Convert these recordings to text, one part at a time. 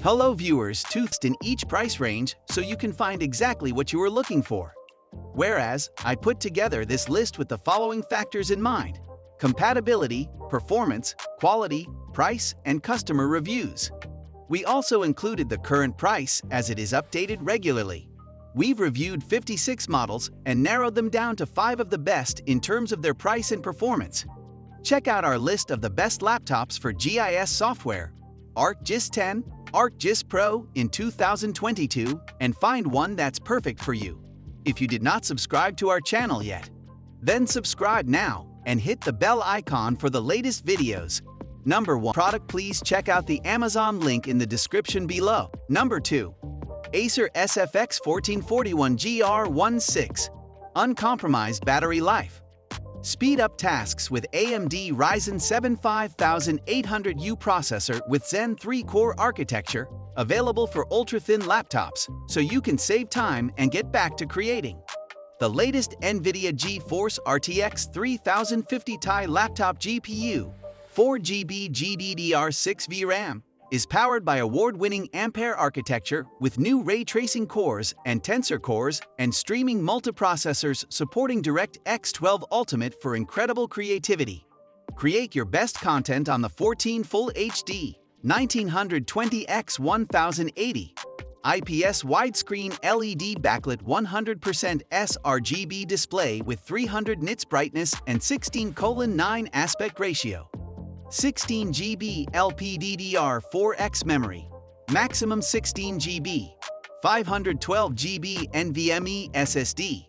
Hello viewers, toothed in each price range so you can find exactly what you are looking for. Whereas, I put together this list with the following factors in mind: compatibility, performance, quality, price, and customer reviews. We also included the current price as it is updated regularly. We've reviewed 56 models and narrowed them down to 5 of the best in terms of their price and performance. Check out our list of the best laptops for GIS software, ArcGIS 10, ArcGIS Pro in 2022, and find one that's perfect for you. If you did not subscribe to our channel yet, then subscribe now and hit the bell icon for the latest videos. Number 1 product, please check out the Amazon link in the description below. Number 2. Acer SFX14-41G-R1S6. Uncompromised battery life. Speed up tasks with AMD Ryzen 7 5800U processor with Zen 3-core architecture, available for ultra-thin laptops, so you can save time and get back to creating. The latest NVIDIA GeForce RTX 3050 Ti laptop GPU, 4GB GDDR6 VRAM, is powered by award-winning Ampere architecture with new ray tracing cores and tensor cores and streaming multiprocessors supporting DirectX 12 Ultimate for incredible creativity. Create your best content on the 14 Full HD 1920x1080 IPS widescreen LED backlit 100% sRGB display with 300 nits brightness and 16:9 aspect ratio. 16 GB LPDDR4X memory, maximum 16 GB, 512 GB NVMe SSD,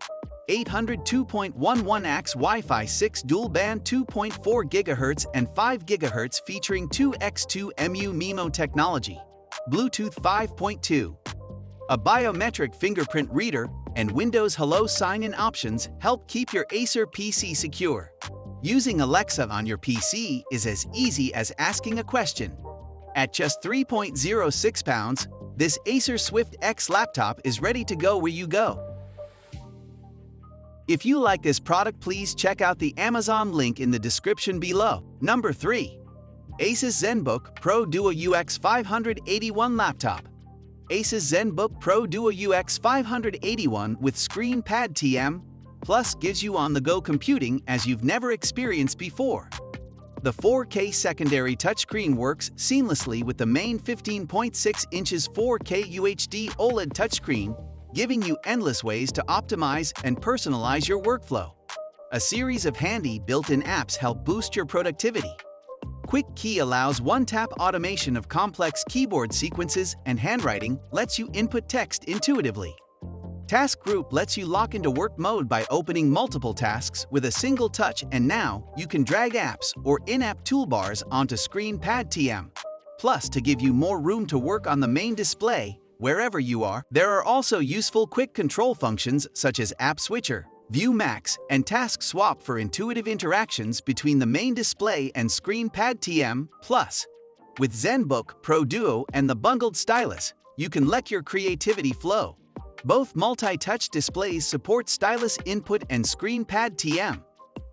802.11ax Wi-Fi 6 dual-band 2.4 GHz and 5 GHz featuring 2x2mu MIMO technology, Bluetooth 5.2. A biometric fingerprint reader and Windows Hello sign-in options help keep your Acer PC secure. Using Alexa on your PC is as easy as asking a question. At just 3.06 pounds, this Acer Swift X laptop is ready to go where you go. If you like this product, please check out the Amazon link in the description below. Number 3. ASUS ZenBook Pro Duo UX 581 laptop. ASUS ZenBook Pro Duo UX 581 with Screen Pad TM Plus gives you on-the-go computing as you've never experienced before. The 4K secondary touchscreen works seamlessly with the main 15.6 inches 4K UHD OLED touchscreen, giving you endless ways to optimize and personalize your workflow. A series of handy built-in apps help boost your productivity. Quick Key allows one-tap automation of complex keyboard sequences, and handwriting lets you input text intuitively. Task Group lets you lock into work mode by opening multiple tasks with a single touch, and now you can drag apps or in-app toolbars onto Screen Pad TM. Plus, to give you more room to work on the main display wherever you are, there are also useful quick control functions such as App Switcher, View Max, and Task Swap for intuitive interactions between the main display and Screen Pad TM. Plus, with ZenBook Pro Duo and the bundled stylus, you can let your creativity flow. Both multi-touch displays support stylus input and Screen Pad TM,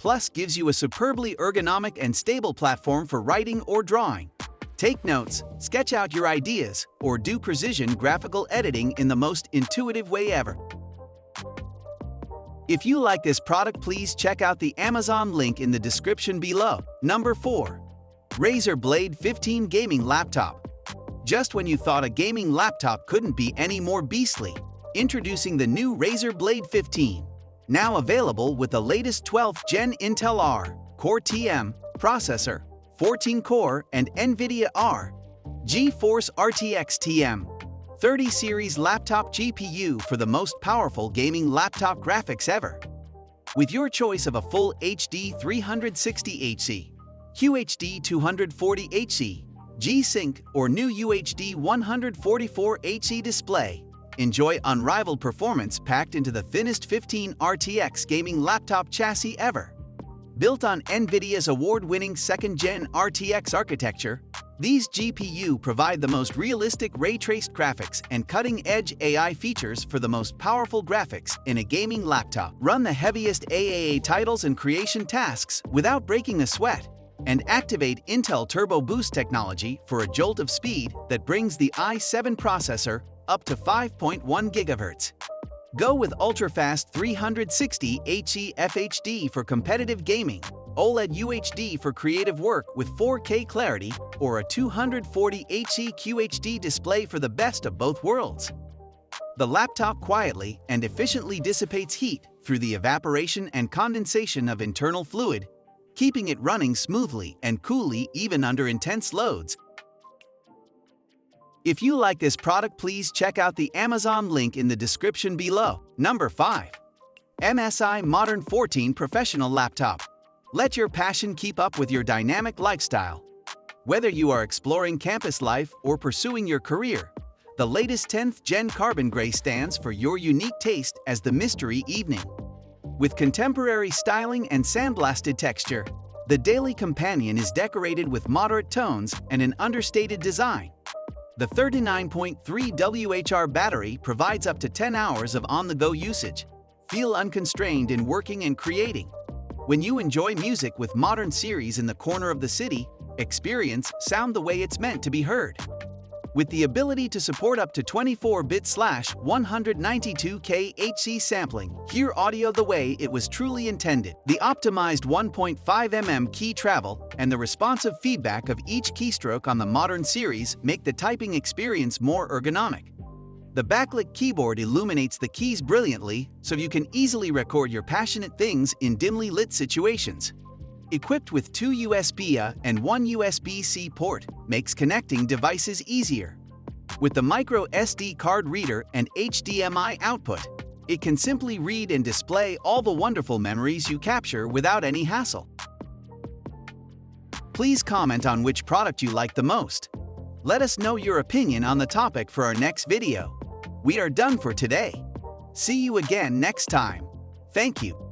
plus gives you a superbly ergonomic and stable platform for writing or drawing. Take notes, sketch out your ideas, or do precision graphical editing in the most intuitive way ever. If you like this product, please check out the Amazon link in the description below. Number 4. Razer Blade 15 Gaming Laptop. Just when you thought a gaming laptop couldn't be any more beastly, introducing the new Razer Blade 15, now available with the latest 12th Gen Intel R Core TM processor, 14-core and NVIDIA R GeForce RTX TM 30 series laptop GPU for the most powerful gaming laptop graphics ever. With your choice of a full HD 360Hz, QHD 240Hz, G-Sync, or new UHD 144Hz display, enjoy unrivaled performance packed into the thinnest 15 RTX gaming laptop chassis ever. Built on NVIDIA's award-winning 2nd Gen RTX architecture, these GPU provide the most realistic ray-traced graphics and cutting-edge AI features for the most powerful graphics in a gaming laptop. Run the heaviest AAA titles and creation tasks without breaking a sweat. and activate Intel Turbo Boost technology for a jolt of speed that brings the i7 processor up to 5.1 GHz. Go with ultra-fast 360 Hz FHD for competitive gaming, OLED UHD for creative work with 4K clarity, or a 240 Hz QHD display for the best of both worlds. The laptop quietly and efficiently dissipates heat through the evaporation and condensation of internal fluid, keeping it running smoothly and coolly even under intense loads. If you like this product, please check out the Amazon link in the description below. Number 5. MSI Modern 14 Professional Laptop. Let your passion keep up with your dynamic lifestyle. Whether you are exploring campus life or pursuing your career, the latest 10th Gen Carbon Gray stands for your unique taste as the mystery evening. With contemporary styling and sandblasted texture, the daily companion is decorated with moderate tones and an understated design. The 39.3 Wh battery provides up to 10 hours of on-the-go usage. Feel unconstrained in working and creating. When you enjoy music with modern series in the corner of the city, experience sound the way it's meant to be heard. With the ability to support up to 24-bit/192K HC sampling, hear audio the way it was truly intended. The optimized 1.5 mm key travel and the responsive feedback of each keystroke on the modern series make the typing experience more ergonomic. The backlit keyboard illuminates the keys brilliantly, so you can easily record your passionate things in dimly lit situations. Equipped with 2 USB-A and 1 USB-C port, makes connecting devices easier. With the micro SD card reader and HDMI output, it can simply read and display all the wonderful memories you capture without any hassle. Please comment on which product you like the most. Let us know your opinion on the topic for our next video. We are done for today. See you again next time. Thank you.